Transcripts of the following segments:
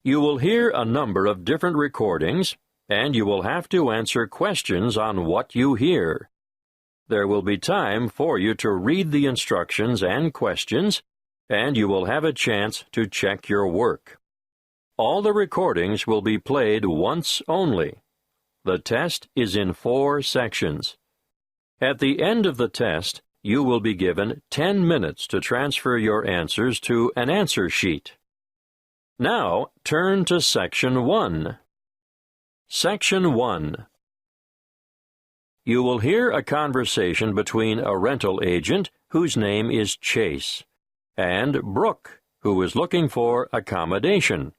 You will hear a number of different recordings, and you will have to answer questions on what you hear. There will be time for you to read the instructions and questions, and you will have a chance to check your work. All the recordings will be played once only. The test is in 4 sections. At the end of the test, you will be given 10 minutes to transfer your answers to an answer sheet. Now, turn to Section 1. Section 1. You will hear a conversation between a rental agent, whose name is Chase, and Brooke, who is looking for accommodation.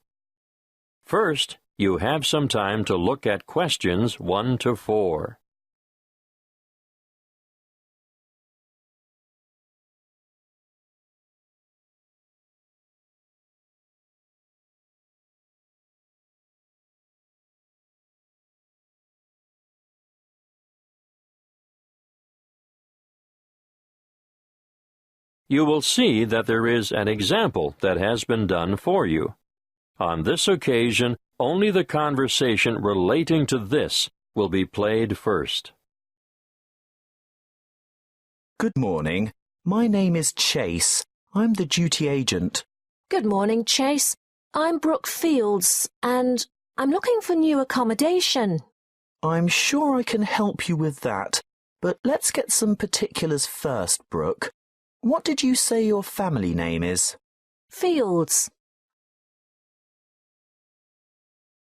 First, you have some time to look at questions 1 to 4. You will see that there is an example that has been done for you. On this occasion, only the conversation relating to this will be played first. Good morning. My name is Chase. I'm the duty agent. Good morning, Chase. I'm Brooke Fields, and I'm looking for new accommodation. I'm sure I can help you with that, but let's get some particulars first, Brooke. What did you say your family name is? Fields.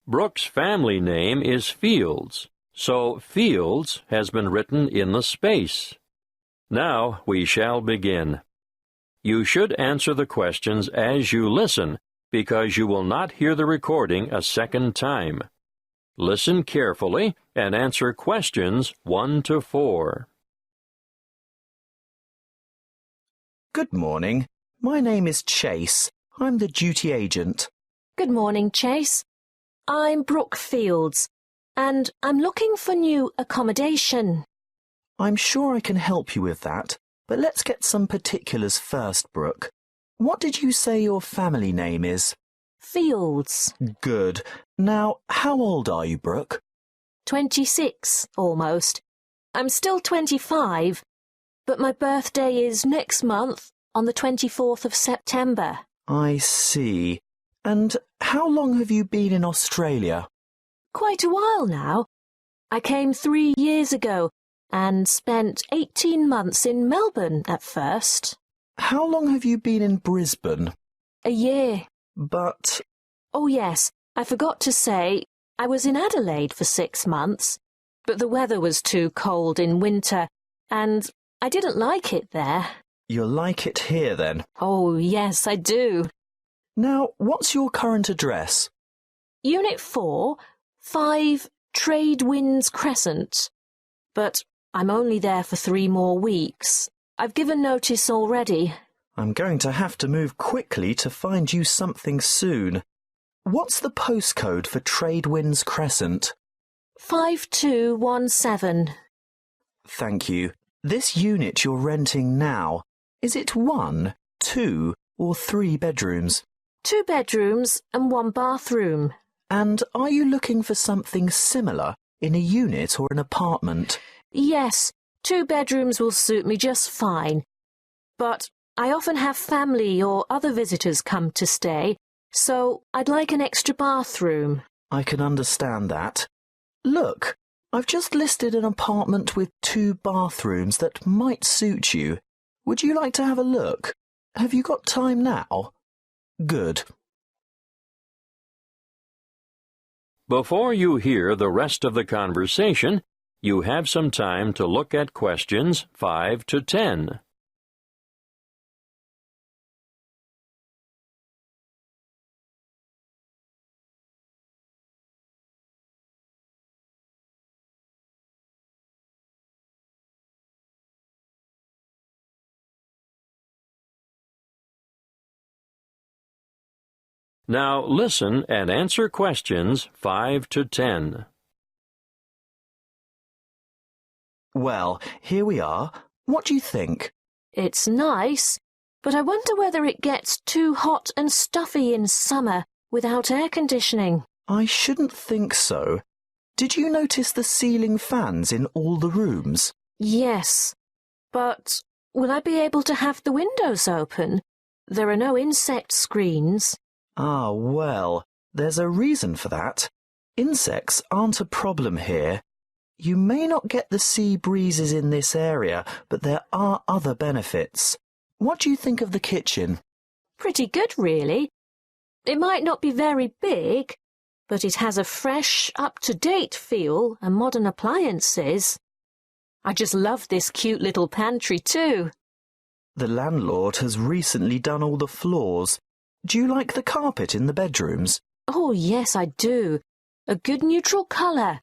Brooke's family name is Fields, so Fields has been written in the space. Now we shall begin. You should answer the questions as you listen, because you will not hear the recording a second time. Listen carefully and answer questions 1 to 4. Good morning. My name is Chase. I'm the duty agent. Good morning, Chase. I'm Brooke Fields, and I'm looking for new accommodation. I'm sure I can help you with that, but let's get some particulars first, Brooke. What did you say your family name is? Fields. Good. Now, how old are you, Brooke? 26, almost. I'm still 25, but my birthday is next month, on the 24th of September. I see. And how long have you been in Australia? Quite a while now. I came 3 years ago and spent 18 months in Melbourne at first. How long have you been in Brisbane? A year. But... Oh yes, I forgot to say, I was in Adelaide for 6 months, but the weather was too cold in winter, and I didn't like it there. You'll like it here, then? Oh, yes, I do. Now, what's your current address? Unit 4, 5 Trade Winds Crescent. But I'm only there for 3 more weeks. I've given notice already. I'm going to have to move quickly to find you something soon. What's the postcode for Trade Winds Crescent? 5217. Thank you. This unit you're renting now, is it 1, 2, or 3 bedrooms? 2 bedrooms and 1 bathroom. And are you looking for something similar in a unit or an apartment? Yes, 2 bedrooms will suit me just fine. But I often have family or other visitors come to stay, so I'd like an extra bathroom. I can understand that. Look, I've just listed an apartment with 2 bathrooms that might suit you. Would you like to have a look? Have you got time now? Good. Before you hear the rest of the conversation, you have some time to look at questions 5 to 10. Now listen and answer questions 5 to 10. Well, here we are. What do you think? It's nice, but I wonder whether it gets too hot and stuffy in summer without air conditioning. I shouldn't think so. Did you notice the ceiling fans in all the rooms? Yes, but will I be able to have the windows open? There are no insect screens. Ah, well, there's a reason for that. Insects aren't a problem here. You may not get the sea breezes in this area, but there are other benefits. What do you think of the kitchen? Pretty good, really. It might not be very big, but it has a fresh, up-to-date feel and modern appliances. I just love this cute little pantry, too. The landlord has recently done all the floors. Do you like the carpet in the bedrooms? Oh, yes, I do. A good neutral colour.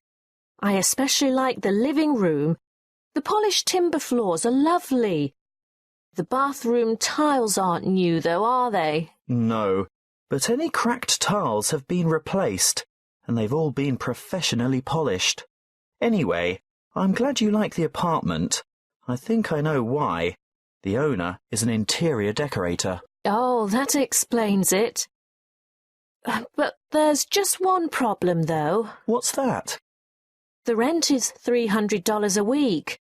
I especially like the living room. The polished timber floors are lovely. The bathroom tiles aren't new, though, are they? No, but any cracked tiles have been replaced, and they've all been professionally polished. Anyway, I'm glad you like the apartment. I think I know why. The owner is an interior decorator. Oh, that explains it. But there's just one problem, though. What's that? The rent is $300 a week.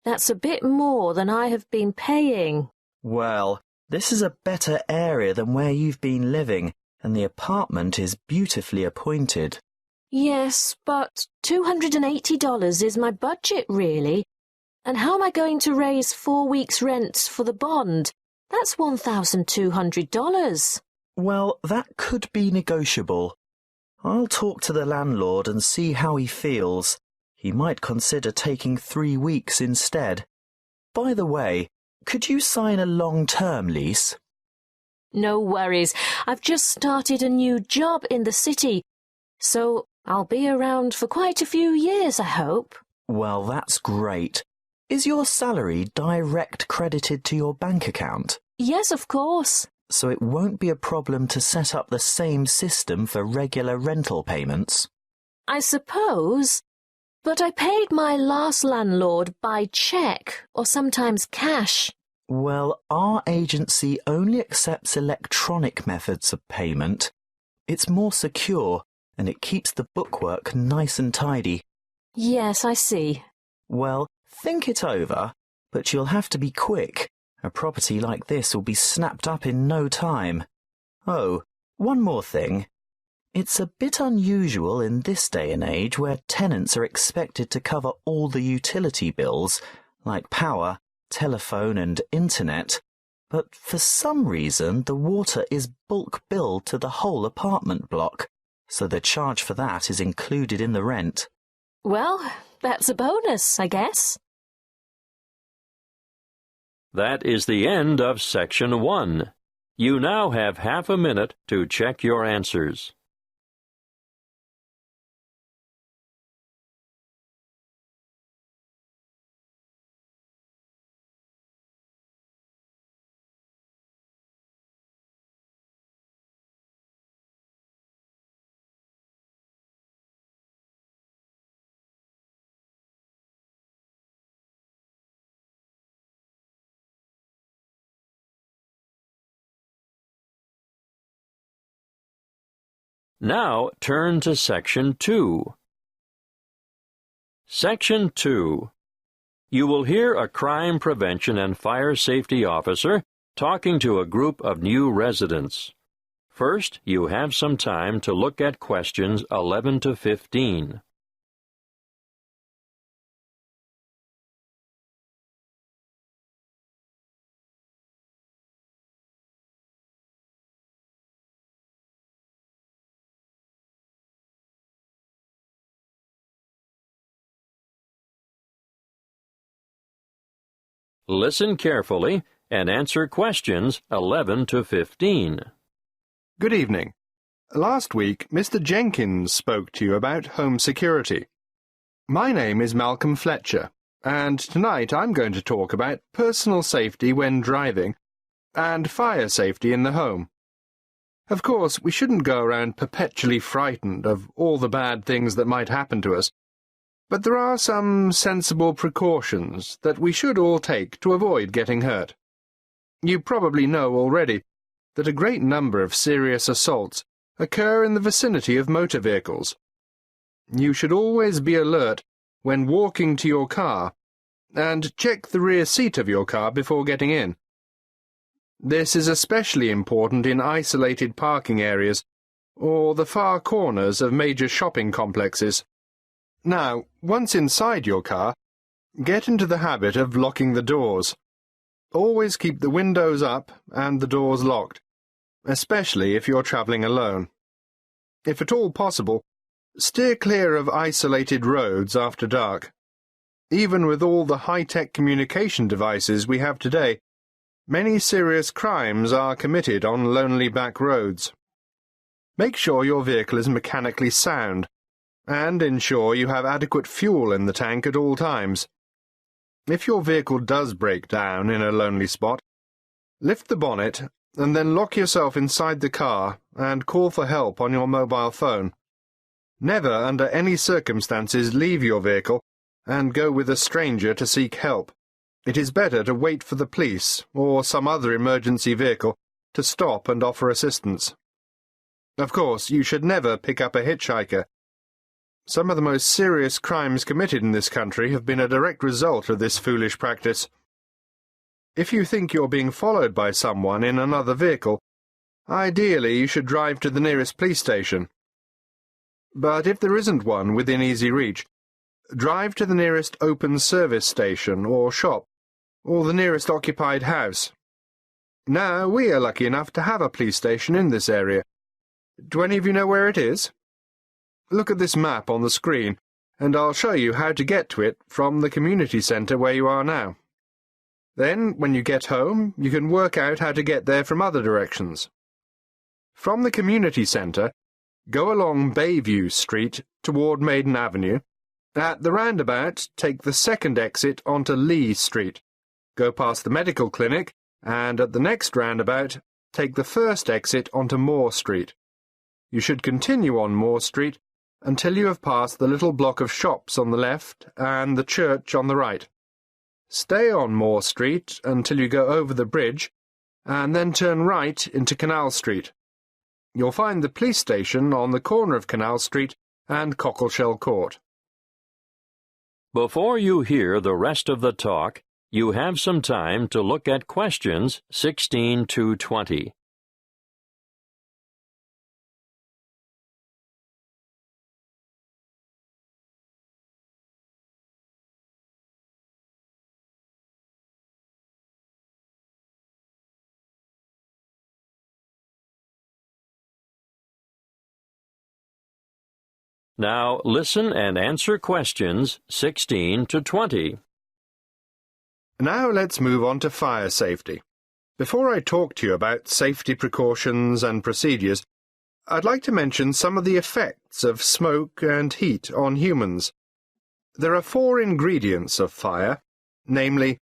That's a bit more than I have been paying. Well, this is a better area than where you've been living, and the apartment is beautifully appointed. Yes, but $280 is my budget, really. And how am I going to raise 4 weeks' rent for the bond? That's $1,200. Well, that could be negotiable. I'll talk to the landlord and see how he feels. He might consider taking 3 weeks instead. By the way, could you sign a long-term lease? No worries. I've just started a new job in the city, so I'll be around for quite a few years, I hope. Well, that's great. Is your salary direct credited to your bank account? Yes, of course. So it won't be a problem to set up the same system for regular rental payments? I suppose. But I paid my last landlord by cheque or sometimes cash. Well, our agency only accepts electronic methods of payment. It's more secure and it keeps the bookwork nice and tidy. Yes, I see. Well, think it over, but you'll have to be quick. A property like this will be snapped up in no time. Oh, one more thing. It's a bit unusual in this day and age where tenants are expected to cover all the utility bills, like power, telephone and internet, but for some reason the water is bulk billed to the whole apartment block, so the charge for that is included in the rent. Well, that's a bonus, I guess. That is the end of Section 1. You now have half a minute to check your answers. Now turn to Section 2. Section 2. You will hear a crime prevention and fire safety officer talking to a group of new residents. First, you have some time to look at questions 11 to 15. Listen carefully and answer questions 11 to 15. Good evening. Last week, Mr. Jenkins spoke to you about home security. My name is Malcolm Fletcher, and tonight I'm going to talk about personal safety when driving and fire safety in the home. Of course, we shouldn't go around perpetually frightened of all the bad things that might happen to us, but there are some sensible precautions that we should all take to avoid getting hurt. You probably know already that a great number of serious assaults occur in the vicinity of motor vehicles. You should always be alert when walking to your car, and check the rear seat of your car before getting in. This is especially important in isolated parking areas or the far corners of major shopping complexes. Now, once inside your car, get into the habit of locking the doors. Always keep the windows up and the doors locked, especially if you're travelling alone. If at all possible, steer clear of isolated roads after dark. Even with all the high-tech communication devices we have today, many serious crimes are committed on lonely back roads. Make sure your vehicle is mechanically sound, and ensure you have adequate fuel in the tank at all times. If your vehicle does break down in a lonely spot, lift the bonnet and then lock yourself inside the car and call for help on your mobile phone. Never, under any circumstances, leave your vehicle and go with a stranger to seek help. It is better to wait for the police or some other emergency vehicle to stop and offer assistance. Of course, you should never pick up a hitchhiker. Some of the most serious crimes committed in this country have been a direct result of this foolish practice. If you think you're being followed by someone in another vehicle, ideally you should drive to the nearest police station. But if there isn't one within easy reach, drive to the nearest open service station or shop, or the nearest occupied house. Now, we are lucky enough to have a police station in this area. Do any of you know where it is? Look at this map on the screen, and I'll show you how to get to it from the community centre where you are now. Then, when you get home, you can work out how to get there from other directions. From the community centre, go along Bayview Street toward Maiden Avenue. At the roundabout, take the second exit onto Lee Street. Go past the medical clinic, and at the next roundabout, take the first exit onto Moore Street. You should continue on Moore Street until you have passed the little block of shops on the left and the church on the right. Stay on Moore Street until you go over the bridge, and then turn right into Canal Street. You'll find the police station on the corner of Canal Street and Cockleshell Court. Before you hear the rest of the talk, you have some time to look at questions 16 to 20. Now listen and answer questions 16 to 20. Now let's move on to fire safety. Before I talk to you about safety precautions and procedures, I'd like to mention some of the effects of smoke and heat on humans. There are 4 ingredients of fire, namely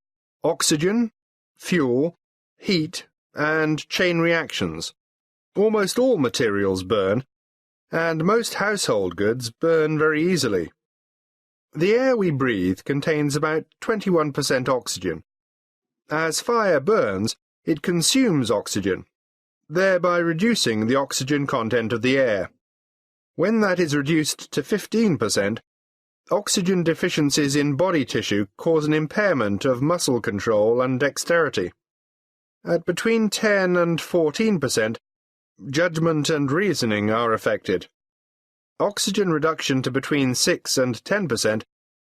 oxygen, fuel, heat, and chain reactions. Almost all materials burn, and most household goods burn very easily. The air we breathe contains about 21% oxygen. As fire burns, it consumes oxygen, thereby reducing the oxygen content of the air. When that is reduced to 15%, oxygen deficiencies in body tissue cause an impairment of muscle control and dexterity. At between 10 and 14%, judgment and reasoning are affected. Oxygen reduction to between 6 and 10%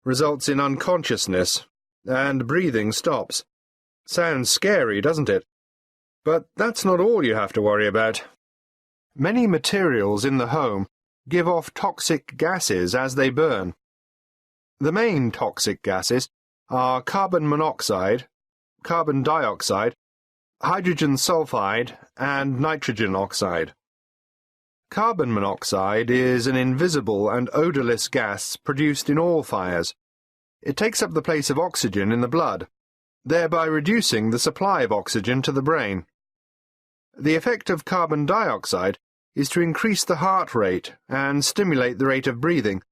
results in unconsciousness, and breathing stops. Sounds scary, doesn't it? But that's not all you have to worry about. Many materials in the home give off toxic gases as they burn. The main toxic gases are carbon monoxide, carbon dioxide, hydrogen sulfide, and nitrogen oxide. Carbon monoxide is an invisible and odorless gas produced in all fires. It takes up the place of oxygen in the blood, thereby reducing the supply of oxygen to the brain. The effect of carbon dioxide is to increase the heart rate and stimulate the rate of breathing,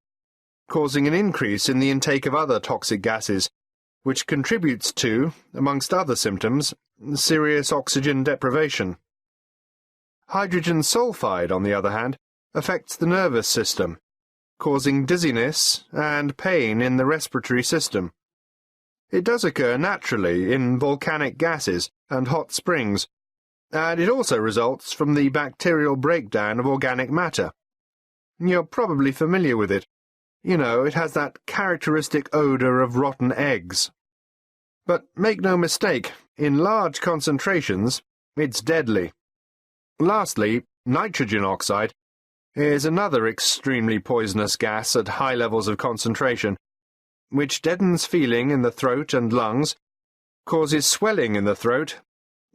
causing an increase in the intake of other toxic gases, which contributes to, amongst other symptoms, serious oxygen deprivation. Hydrogen sulfide, on the other hand, affects the nervous system, causing dizziness and pain in the respiratory system. It does occur naturally in volcanic gases and hot springs, and it also results from the bacterial breakdown of organic matter. You're probably familiar with it. You know, it has that characteristic odour of rotten eggs. But make no mistake, in large concentrations, it's deadly. Lastly, nitrogen oxide is another extremely poisonous gas at high levels of concentration, which deadens feeling in the throat and lungs, causes swelling in the throat,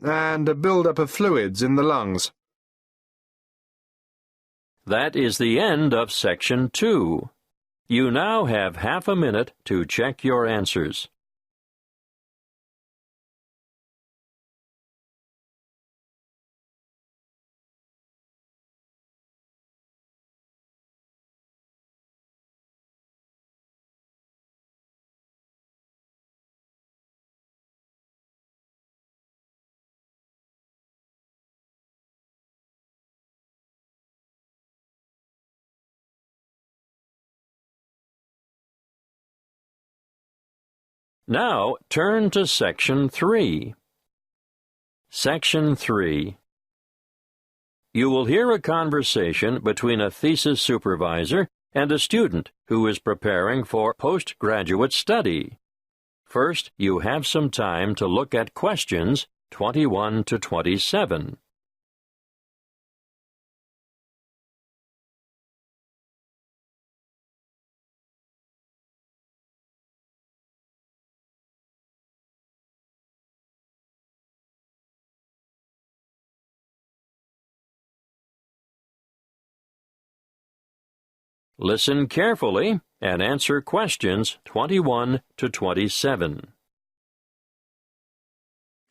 and a build-up of fluids in the lungs. That is the end of Section 2. You now have half a minute to check your answers. Now turn to Section 3. Section 3. You will hear a conversation between a thesis supervisor and a student who is preparing for postgraduate study. First, you have some time to look at questions 21 to 27. Listen carefully and answer questions 21 to 27.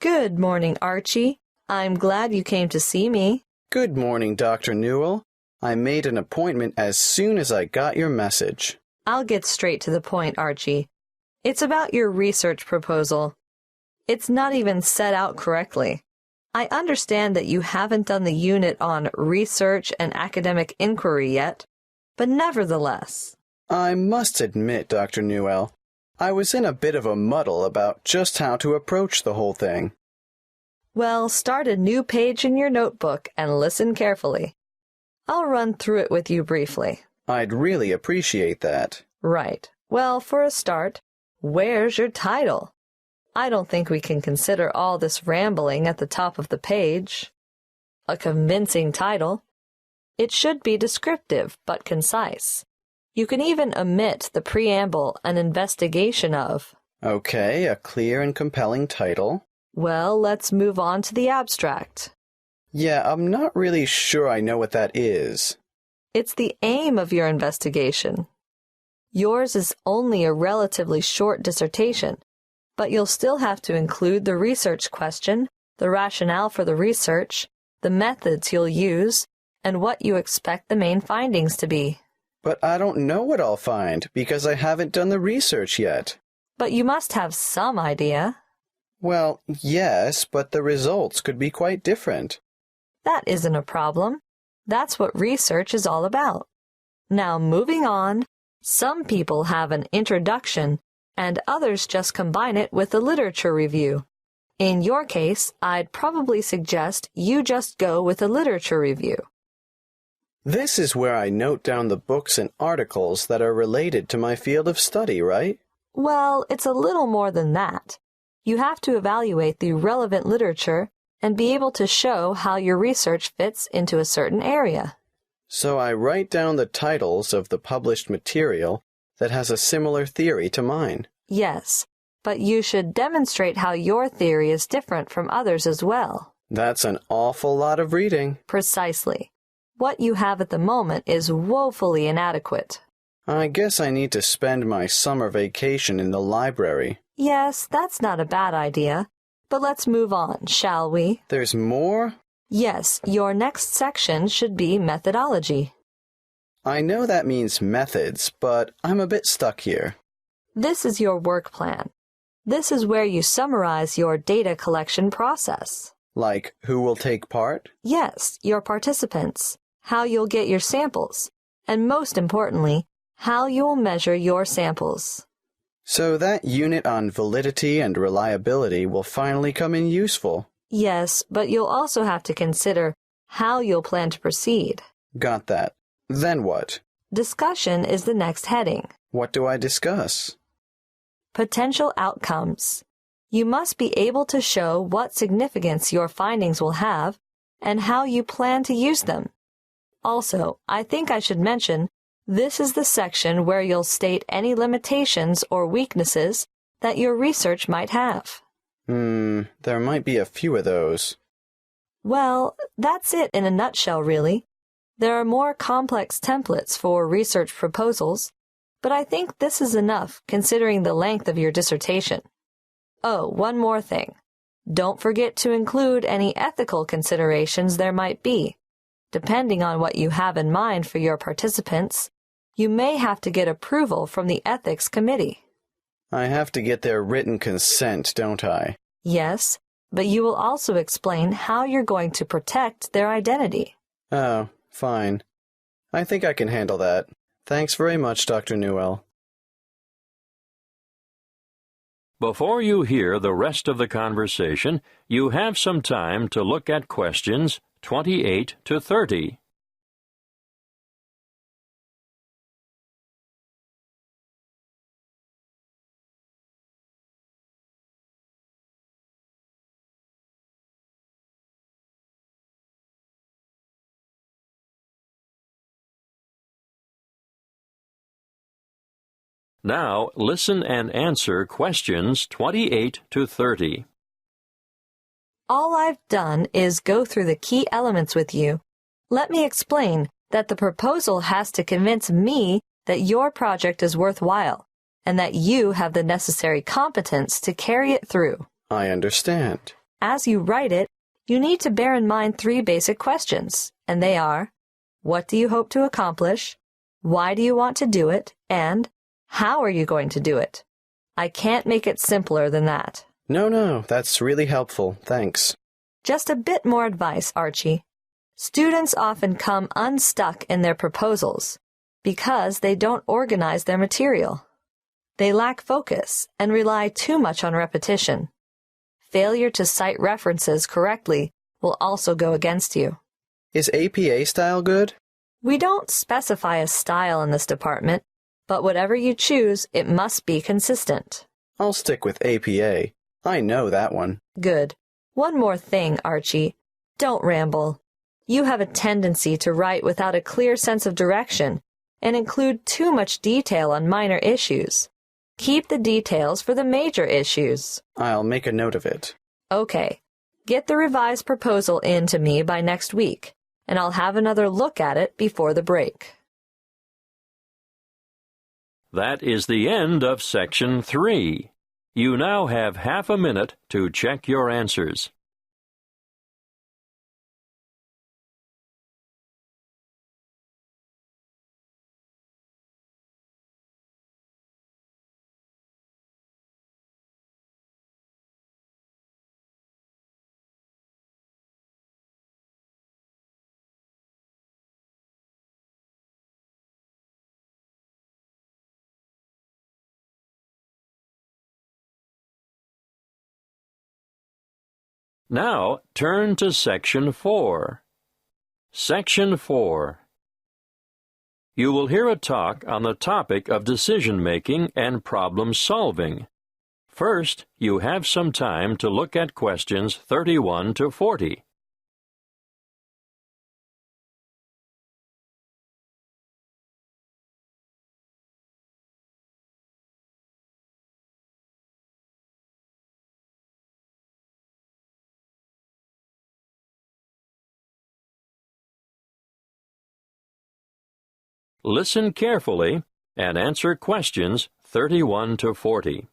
Good morning, Archie. I'm glad you came to see me. Good morning, Dr. Newell. I made an appointment as soon as I got your message. I'll get straight to the point, Archie. It's about your research proposal. It's not even set out correctly. I understand that you haven't done the unit on research and academic inquiry yet, but nevertheless. I must admit, Dr. Newell, I was in a bit of a muddle about just how to approach the whole thing. Well, start a new page in your notebook and listen carefully. I'll run through it with you briefly. I'd really appreciate that. Right. Well, for a start, where's your title? I don't think we can consider all this rambling at the top of the page. A convincing title. It should be descriptive but concise. You can even omit the preamble, an investigation of. Okay, a clear and compelling title. Well, let's move on to the abstract. Yeah, I'm not really sure I know what that is. It's the aim of your investigation. Yours is only a relatively short dissertation, but you'll still have to include the research question, the rationale for the research, the methods you'll use, and what you expect the main findings to be. But I don't know what I'll find because I haven't done the research yet. But you must have some idea. Well, yes, but the results could be quite different. That isn't a problem. That's what research is all about. Now, moving on, some people have an introduction, and others just combine it with a literature review. In your case, I'd probably suggest you just go with a literature review. This is where I note down the books and articles that are related to my field of study, right? Well, it's a little more than that. You have to evaluate the relevant literature and be able to show how your research fits into a certain area. So I write down the titles of the published material that has a similar theory to mine. Yes, but you should demonstrate how your theory is different from others as well. That's an awful lot of reading. Precisely. What you have at the moment is woefully inadequate. I guess I need to spend my summer vacation in the library. Yes, that's not a bad idea. But let's move on, shall we? There's more? Yes, your next section should be methodology. I know that means methods, but I'm a bit stuck here. This is your work plan. This is where you summarize your data collection process. Like who will take part? Yes, your participants, how you'll get your samples, and most importantly, how you will measure your samples. So that unit on validity and reliability will finally come in useful. Yes, but you'll also have to consider how you'll plan to proceed. Got that. Then what? Discussion is the next heading. What do I discuss? Potential outcomes. You must be able to show what significance your findings will have and how you plan to use them. Also, I think I should mention, this is the section where you'll state any limitations or weaknesses that your research might have. There might be a few of those. Well, that's it in a nutshell, really. There are more complex templates for research proposals, but I think this is enough considering the length of your dissertation. Oh, one more thing. Don't forget to include any ethical considerations there might be. Depending on what you have in mind for your participants, you may have to get approval from the ethics committee. I have to get their written consent, don't I? Yes, but you will also explain how you're going to protect their identity. Oh, fine. I think I can handle that. Thanks very much, Dr. Newell. Before you hear the rest of the conversation, you have some time to look at questions 28 to 30. Now, listen and answer questions 28 to 30. All I've done is go through the key elements with you. Let me explain that the proposal has to convince me that your project is worthwhile and that you have the necessary competence to carry it through. I understand. As you write it, you need to bear in mind 3 basic questions, and they are, what do you hope to accomplish? Why do you want to do it? And how are you going to do it? I can't make it simpler than that. No, that's really helpful. Thanks. Just a bit more advice, Archie. Students often come unstuck in their proposals because they don't organize their material. They lack focus and rely too much on repetition. Failure to cite references correctly will also go against you. Is APA style good? We don't specify a style in this department, but whatever you choose, it must be consistent. I'll stick with APA. I know that one. Good. One more thing, Archie. Don't ramble. You have a tendency to write without a clear sense of direction and include too much detail on minor issues. Keep the details for the major issues. I'll make a note of it. Okay. Get the revised proposal in to me by next week, and I'll have another look at it before the break. That is the end of Section 3. You now have half a minute to check your answers. Now, turn to Section 4. Section 4. You will hear a talk on the topic of decision-making and problem-solving. First, you have some time to look at questions 31 to 40. Listen carefully and answer questions 31 to 40.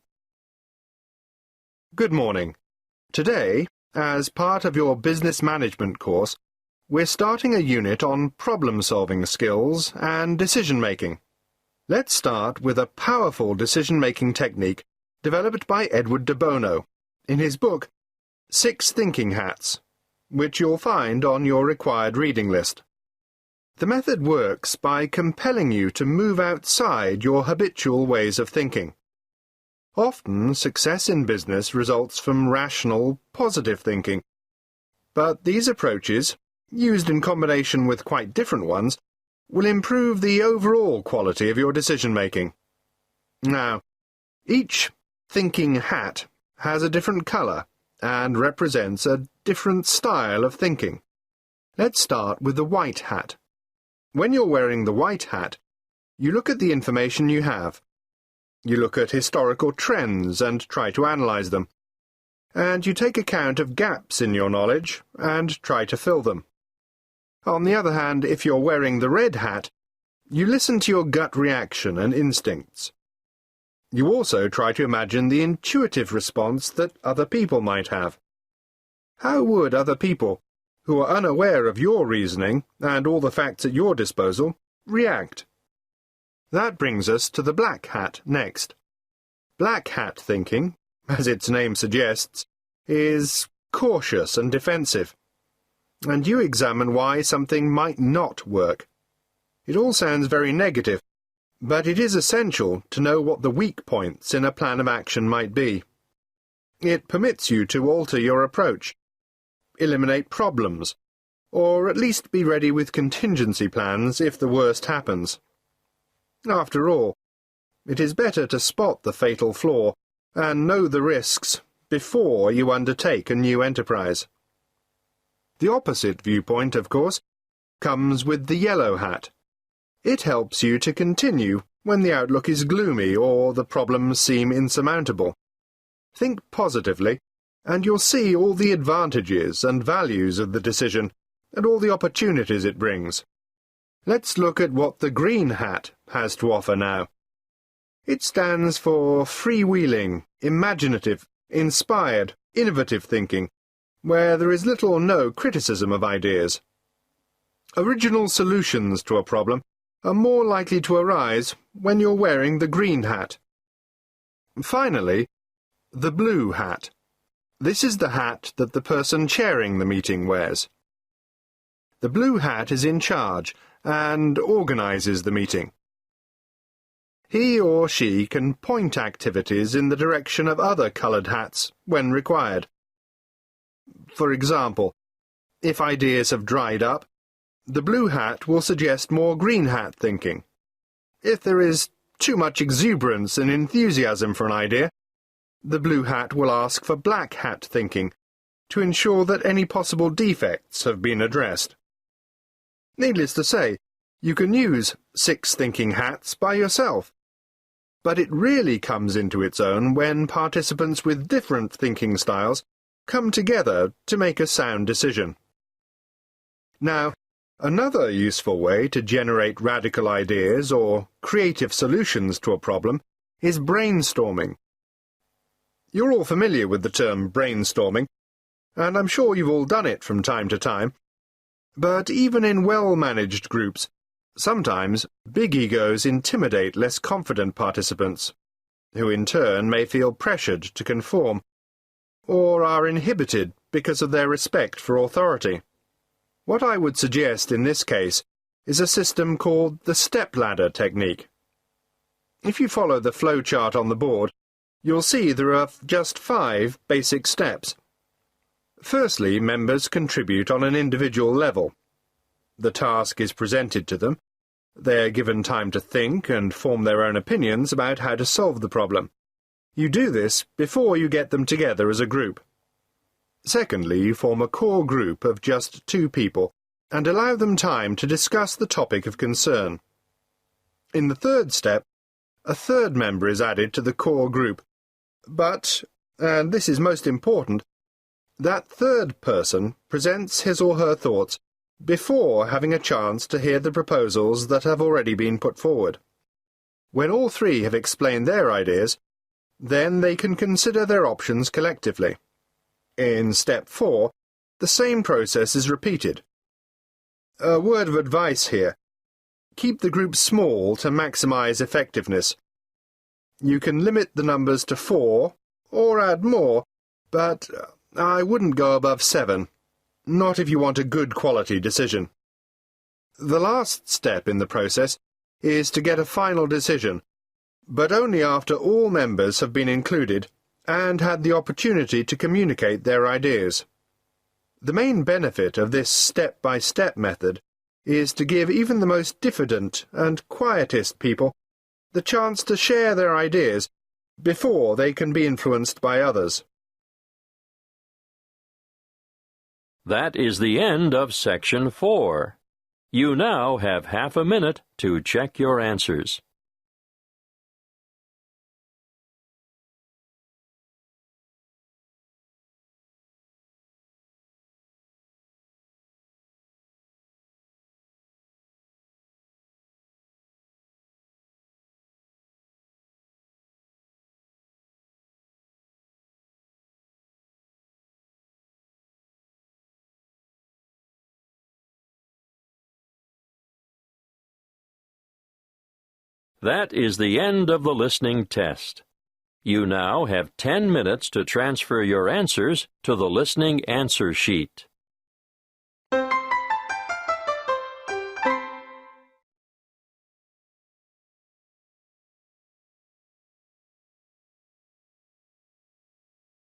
Good morning. Today, as part of your business management course, we're starting a unit on problem-solving skills and decision-making. Let's start with a powerful decision-making technique developed by Edward de Bono in his book, 6 Thinking Hats, which you'll find on your required reading list. The method works by compelling you to move outside your habitual ways of thinking. Often, success in business results from rational, positive thinking, but these approaches, used in combination with quite different ones, will improve the overall quality of your decision-making. Now, each thinking hat has a different colour and represents a different style of thinking. Let's start with the white hat. When you're wearing the white hat, you look at the information you have. You look at historical trends and try to analyse them. And you take account of gaps in your knowledge and try to fill them. On the other hand, if you're wearing the red hat, you listen to your gut reaction and instincts. You also try to imagine the intuitive response that other people might have. How would other people, who are unaware of your reasoning and all the facts at your disposal, react? That brings us to the black hat next. Black hat thinking, as its name suggests, is cautious and defensive. And you examine why something might not work. It all sounds very negative, but it is essential to know what the weak points in a plan of action might be. It permits you to alter your approach, eliminate problems, or at least be ready with contingency plans if the worst happens. After all, it is better to spot the fatal flaw and know the risks before you undertake a new enterprise. The opposite viewpoint, of course, comes with the yellow hat. It helps you to continue when the outlook is gloomy or the problems seem insurmountable. Think positively, and you'll see all the advantages and values of the decision and all the opportunities it brings. Let's look at what the green hat has to offer now. It stands for freewheeling, imaginative, inspired, innovative thinking, where there is little or no criticism of ideas. Original solutions to a problem are more likely to arise when you're wearing the green hat. Finally, the blue hat. This is the hat that the person chairing the meeting wears. The blue hat is in charge and organizes the meeting. He or she can point activities in the direction of other coloured hats when required. For example, if ideas have dried up, the blue hat will suggest more green hat thinking. If there is too much exuberance and enthusiasm for an idea, the blue hat will ask for black hat thinking to ensure that any possible defects have been addressed. Needless to say, you can use 6 thinking hats by yourself, but it really comes into its own when participants with different thinking styles come together to make a sound decision. Now, another useful way to generate radical ideas or creative solutions to a problem is brainstorming. You're all familiar with the term brainstorming, and I'm sure you've all done it from time to time. But even in well-managed groups, sometimes big egos intimidate less confident participants, who in turn may feel pressured to conform, or are inhibited because of their respect for authority. What I would suggest in this case is a system called the stepladder technique. If you follow the flowchart on the board, you'll see there are just 5 basic steps. Firstly, members contribute on an individual level. The task is presented to them. They are given time to think and form their own opinions about how to solve the problem. You do this before you get them together as a group. Secondly, you form a core group of just 2 people and allow them time to discuss the topic of concern. In the third step, a third member is added to the core group, but, and this is most important, that third person presents his or her thoughts before having a chance to hear the proposals that have already been put forward. When all 3 have explained their ideas, then they can consider their options collectively. In step 4, the same process is repeated. A word of advice here. Keep the group small to maximize effectiveness. You can limit the numbers to 4, or add more, but I wouldn't go above 7. not if you want a good quality decision. The last step in the process is to get a final decision, but only after all members have been included and had the opportunity to communicate their ideas. The main benefit of this step-by-step method is to give even the most diffident and quietest people the chance to share their ideas before they can be influenced by others. That is the end of Section 4. You now have half a minute to check your answers. That is the end of the listening test. You now have 10 minutes to transfer your answers to the listening answer sheet.